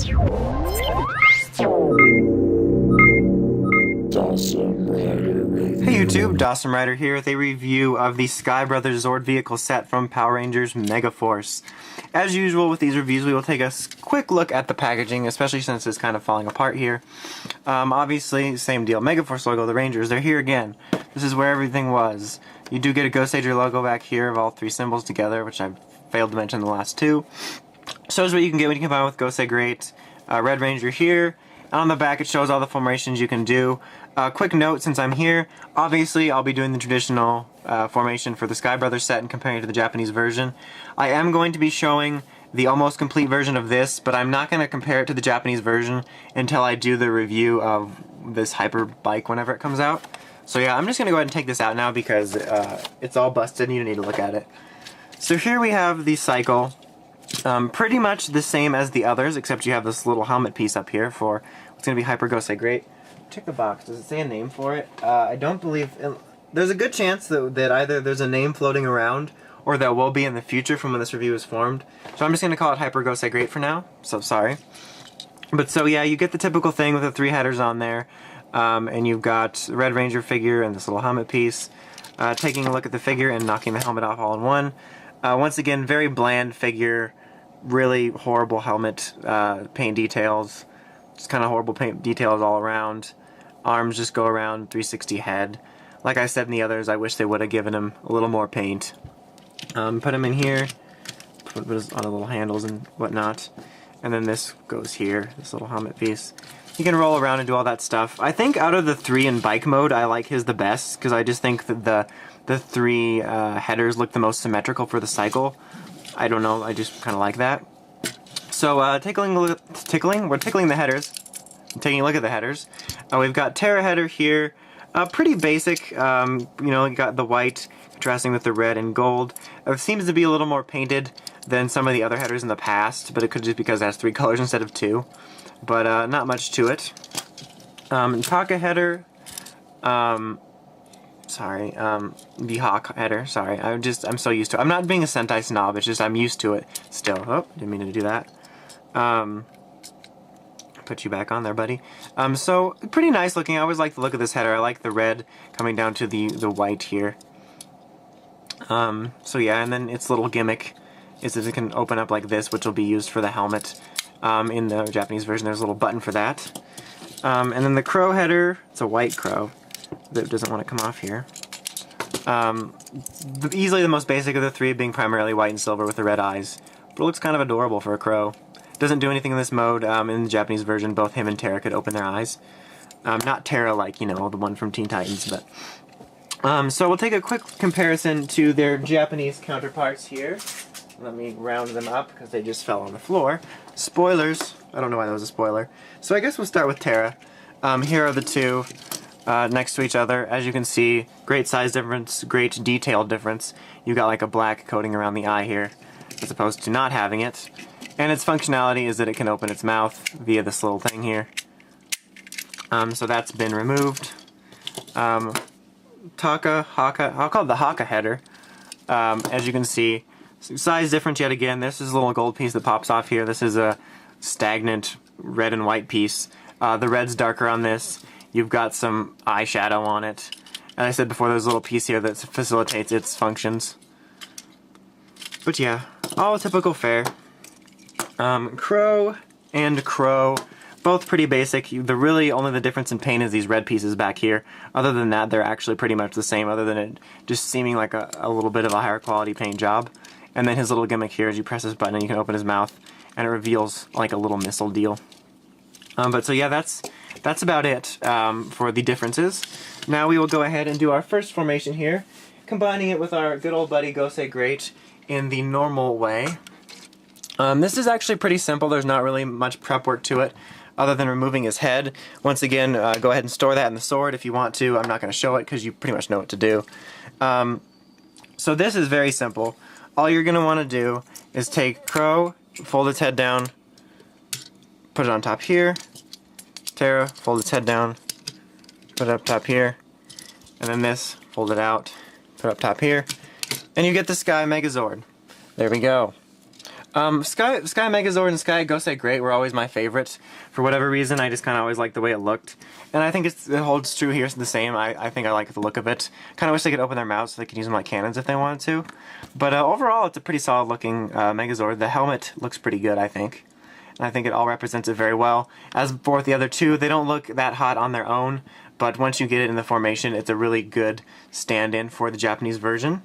Hey YouTube, Dawson Rider here with a review of the Sky Brothers Zord Vehicle set from Power Rangers Megaforce. As usual with these reviews, we will take a quick look at the packaging, especially since it's kind of falling apart here. Obviously, same deal. Megaforce logo, the Rangers, they're here again. This is where everything was. You do get a Gosei logo back here of all three symbols together, which I failed to mention in the last two. So is what you can get when you combine with Gosei Great. Red Ranger here. And on the back it shows all the formations you can do. Quick note, since I'm here, obviously I'll be doing the traditional formation for the Sky Brothers set and comparing it to the Japanese version. I am going to be showing the almost complete version of this, but I'm not going to compare it to the Japanese version until I do the review of this Hyper bike whenever it comes out. So yeah, I'm just going to go ahead and take this out now because it's all busted and you need to look at it. So here we have the cycle. Pretty much the same as the others, except you have this little helmet piece up here for what's going to be Hyper Gosei Great. Check the box. Does it say a name for it? I don't believe... There's a good chance that either there's a name floating around or there will be in the future from when this review is formed. So I'm just going to call it Hyper Gosei Great for now. So sorry. But so yeah, you get the typical thing with the three headers on there. And you've got Red Ranger figure and this little helmet piece. Taking a look at the figure and knocking the helmet off all in one. Once again, very bland figure. Really horrible helmet paint details. Just kind of horrible paint details all around. Arms just go around 360 head. Like I said in the others, I wish they would have given him a little more paint. Put him in here. Put his on the little handles and whatnot. And then this goes here, this little helmet piece. You can roll around and do all that stuff. I think out of the three in bike mode, I like his the best, because I just think that the three headers look the most symmetrical for the cycle. I don't know, I just kind of like that. So, we're tickling the headers. Taking a look at the headers. We've got Terra header here. Pretty basic, you know, you got the white contrasting with the red and gold. It seems to be a little more painted than some of the other headers in the past, but it could just be because it has three colors instead of two. But not much to it. Taka header. Sorry, the Hawk header, sorry, I'm so used to it. I'm not being a Sentai snob, it's just I'm used to it still. Oh, didn't mean to do that. Put you back on there, buddy. So, pretty nice looking. I always like the look of this header. I like the red coming down to the white here. So yeah, and then its little gimmick is that it can open up like this, which will be used for the helmet. In the Japanese version, there's a little button for that. And then the crow header, it's a white crow that doesn't want to come off here. Easily the most basic of the three, being primarily white and silver with the red eyes. But it looks kind of adorable for a crow. Doesn't do anything in this mode. In the Japanese version, both him and Terra could open their eyes. Not Terra like, you know, the one from Teen Titans, but... so we'll take a quick comparison to their Japanese counterparts here. Let me round them up, because they just fell on the floor. Spoilers. I don't know why that was a spoiler. So I guess we'll start with Terra. Here are the two next to each other. As you can see, great size difference, great detail difference. You've got like a black coating around the eye here, as opposed to not having it. And its functionality is that it can open its mouth via this little thing here. So that's been removed. Taka, Haka, I'll call it the Haka header. As you can see, size difference yet again. This is a little gold piece that pops off here. This is a stagnant red and white piece. The red's darker on this. You've got some eyeshadow on it. And I said before, there's a little piece here that facilitates its functions. But yeah, all typical fare. Crow and Crow, both pretty basic. Really only the difference in paint is these red pieces back here. Other than that, they're actually pretty much the same, other than it just seeming like a little bit of a higher quality paint job. And then his little gimmick here is you press this button and you can open his mouth, and it reveals like a little missile deal. But so yeah, that's about it for the differences. Now we will go ahead and do our first formation here, combining it with our good old buddy Gosei Great in the normal way. This is actually pretty simple. There's not really much prep work to it other than removing his head. Once again, go ahead and store that in the sword if you want to. I'm not going to show it because you pretty much know what to do. So this is very simple. All you're going to want to do is take Crow, fold its head down, put it on top here. Terra, fold its head down, put it up top here. And then this, fold it out, put it up top here. And you get the Sky Megazord. There we go. Sky Megazord and Sky Gosei Great were always my favorites. For whatever reason, I just kind of always liked the way it looked. And I think it holds true here, it's the same. I think I like the look of it. Kind of wish they could open their mouths so they could use them like cannons if they wanted to. But overall, it's a pretty solid looking Megazord. The helmet looks pretty good, I think. And I think it all represents it very well. As for the other two, they don't look that hot on their own. But once you get it in the formation, it's a really good stand-in for the Japanese version.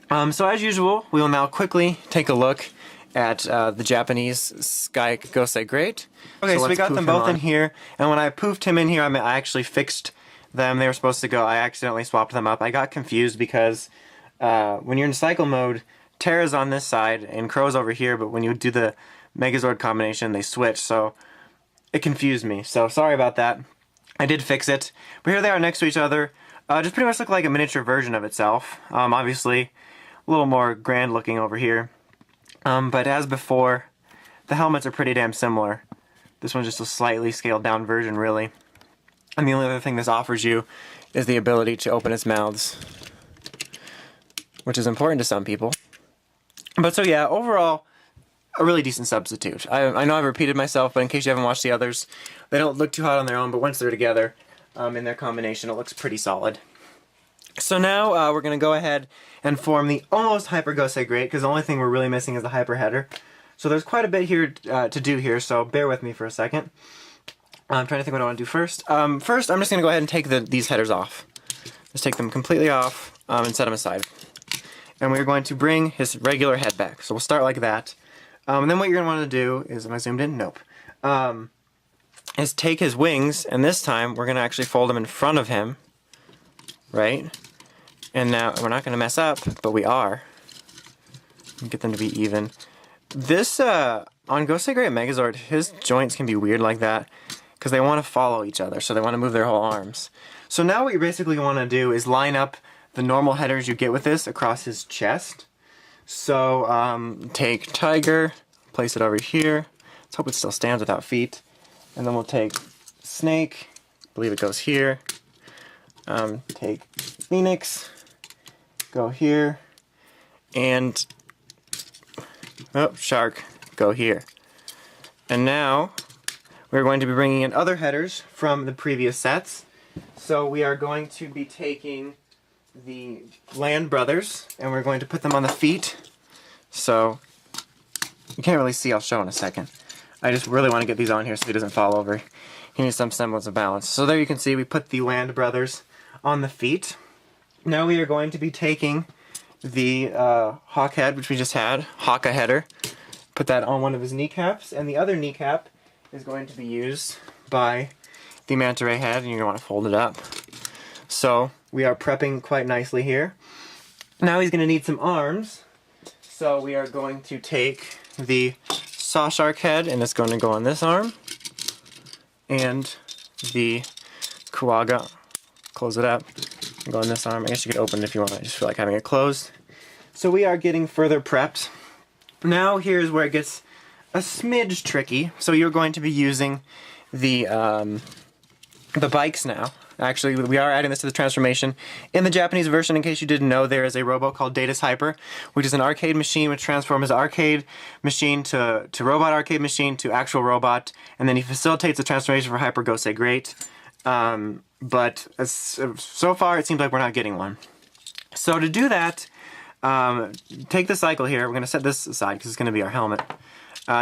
So as usual, we will now quickly take a look at the Japanese Sky Gosei Great. Okay, so we got them both in here, and when I poofed him in here, I actually fixed them. They were supposed to go. I accidentally swapped them up. I got confused because when you're in cycle mode, Terra's on this side and Crow's over here, but when you do the Megazord combination, they switch, so it confused me. So sorry about that. I did fix it, but here they are next to each other. Just pretty much look like a miniature version of itself. Obviously, a little more grand looking over here. But as before, the helmets are pretty damn similar. This one's just a slightly scaled down version, really. And the only other thing this offers you is the ability to open its mouths, which is important to some people. But so yeah, overall, a really decent substitute. I know I've repeated myself, but in case you haven't watched the others, they don't look too hot on their own, but once they're together, in their combination, it looks pretty solid. So now we're going to go ahead and form the Almost Hyper Gosei Great, because the only thing we're really missing is the Hyper Header. So there's quite a bit here to do here, so bear with me for a second. I'm trying to think what I want to do first. First, I'm just going to go ahead and take these headers off. Just take them completely off and set them aside. And we're going to bring his regular head back. So we'll start like that. And then what you're going to want to do is, am I zoomed in? Nope. Is take his wings, and this time we're going to actually fold them in front of him. Right? And now, we're not going to mess up, but we are. Get them to be even. This, on Gosei Great Megazord, his joints can be weird like that, because they want to follow each other, so they want to move their whole arms. So now what you basically want to do is line up the normal headers you get with this across his chest. So, take Tiger, place it over here. Let's hope it still stands without feet. And then we'll take Snake, I believe it goes here. Take Phoenix, go here, and Shark, go here. And now we're going to be bringing in other headers from the previous sets. So we are going to be taking the Land Brothers, and we're going to put them on the feet. So you can't really see, I'll show in a second. I just really want to get these on here so he doesn't fall over. He needs some semblance of balance. So there you can see we put the Land Brothers on the feet. Now we are going to be taking the Hawk head, which we just had, Hawka header, put that on one of his kneecaps, and the other kneecap is going to be used by the Manta Ray head, and you're going to want to fold it up. So we are prepping quite nicely here. Now he's going to need some arms, so we are going to take the Saw Shark head, and it's going to go on this arm, and the Kuwaga, close it up, go on this arm. I guess you could open it if you want. I just feel like having it closed. So we are getting further prepped. Now here's where it gets a smidge tricky. So you're going to be using the bikes now. Actually, we are adding this to the transformation. In the Japanese version, in case you didn't know, there is a robot called Data's Hyper, which is an arcade machine which transforms arcade machine to robot arcade machine to actual robot, and then he facilitates the transformation for Hyper Gosei Great. But so far, it seems like we're not getting one. So to do that, take the cycle here. We're going to set this aside because it's going to be our helmet.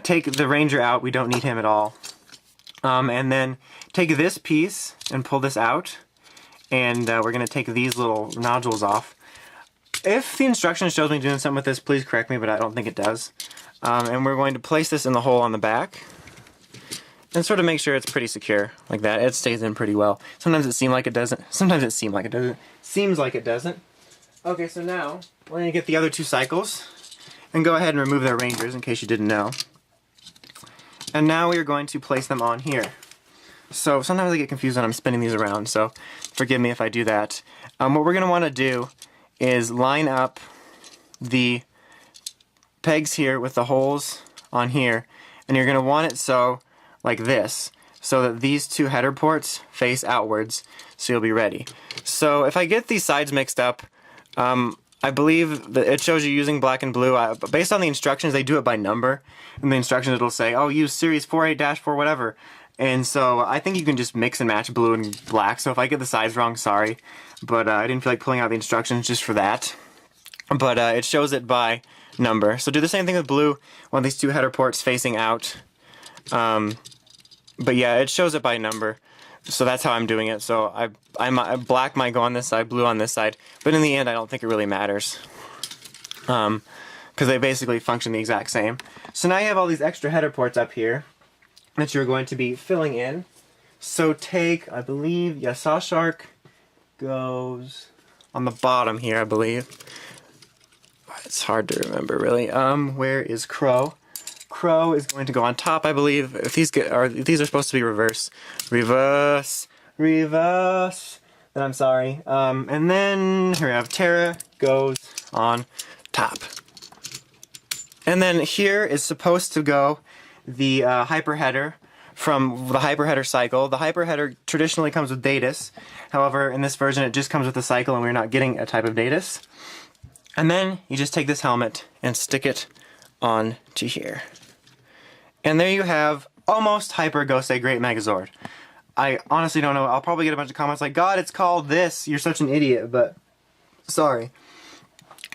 Take the Ranger out. We don't need him at all. And then take this piece and pull this out. And we're going to take these little nodules off. If the instruction shows me doing something with this, please correct me, but I don't think it does. And we're going to place this in the hole on the back. And sort of make sure it's pretty secure, like that. It stays in pretty well. Sometimes it seems like it doesn't. Sometimes it seems like it doesn't. Seems like it doesn't. Okay, so now we're going to get the other two cycles and go ahead and remove their Rangers in case you didn't know. And now we are going to place them on here. So sometimes I get confused when I'm spinning these around, so forgive me if I do that. What we're going to want to do is line up the pegs here with the holes on here, and you're going to want it so like this, so that these two header ports face outwards, so you'll be ready. So if I get these sides mixed up, I I believe that it shows you using black and blue. Based on the instructions, they do it by number. In the instructions, it'll say, oh, use series 48-4 whatever. And so I think you can just mix and match blue and black. So if I get the size wrong, sorry. But I didn't feel like pulling out the instructions just for that. But it shows it by number. So do the same thing with blue. Want these two header ports facing out. But yeah, it shows it by number. So that's how I'm doing it. So black might go on this side, blue on this side. But in the end, I don't think it really matters. Because they basically function the exact same. So now you have all these extra header ports up here that you're going to be filling in. So take, I believe, yeah, Sawshark goes on the bottom here, I believe. It's hard to remember, really. Where is Crow? Crow is going to go on top, I believe. If these are supposed to be reverse. Reverse. Then I'm sorry. And then here we have Terra goes on top. And then here is supposed to go the hyper header from the hyper header cycle. The hyper header traditionally comes with Datus. However, in this version, it just comes with the cycle, and we're not getting a type of Datus. And then you just take this helmet and stick it on to here. And there you have Almost Hyper Gosei Great Megazord. I honestly don't know. I'll probably get a bunch of comments like, God, it's called this. You're such an idiot, but sorry.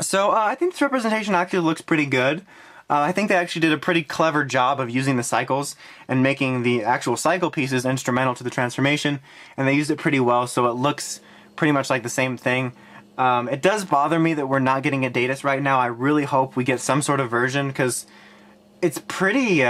So I think this representation actually looks pretty good. I think they actually did a pretty clever job of using the cycles and making the actual cycle pieces instrumental to the transformation, and they used it pretty well, so it looks pretty much like the same thing. It does bother me that we're not getting a Datus right now. I really hope we get some sort of version, because it's a pretty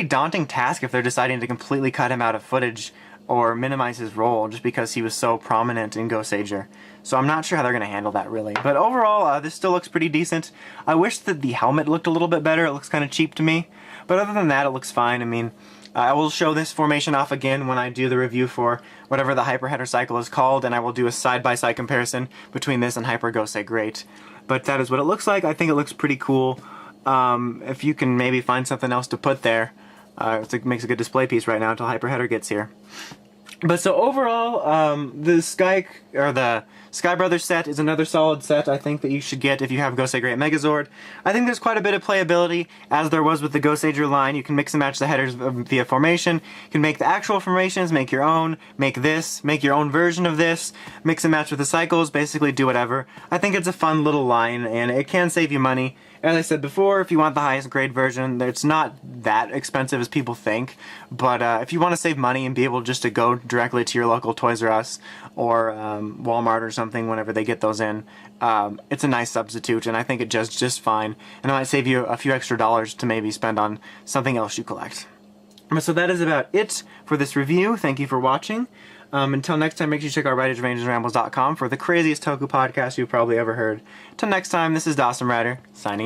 daunting task if they're deciding to completely cut him out of footage or minimize his role just because he was so prominent in Goseiger. So I'm not sure how they're going to handle that, really. But overall, this still looks pretty decent. I wish that the helmet looked a little bit better. It looks kind of cheap to me. But other than that, it looks fine. I mean, I will show this formation off again when I do the review for whatever the Hyper Header cycle is called, and I will do a side-by-side comparison between this and Hyper Gosei Great. But that is what it looks like. I think it looks pretty cool. If you can maybe find something else to put there, it makes a good display piece right now until Hyper Header gets here. But so overall, the Sky Brothers set is another solid set I think that you should get if you have Gosei Great Megazord. I think there's quite a bit of playability, as there was with the Goseiger line. You can mix and match the headers via formation. You can make the actual formations, make your own, make your own version of this, mix and match with the cycles, basically do whatever. I think it's a fun little line, and it can save you money. As I said before, if you want the highest grade version, it's not that expensive as people think, but if you want to save money and be able just to go directly to your local Toys R Us or Walmart or something whenever they get those in, it's a nice substitute, and I think it does just fine, and it might save you a few extra dollars to maybe spend on something else you collect. So that is about it for this review. Thank you for watching. Until next time, make sure you check out RidersRangersRambles.com for the craziest Toku podcast you've probably ever heard. Until next time, this is Dawson Rider, signing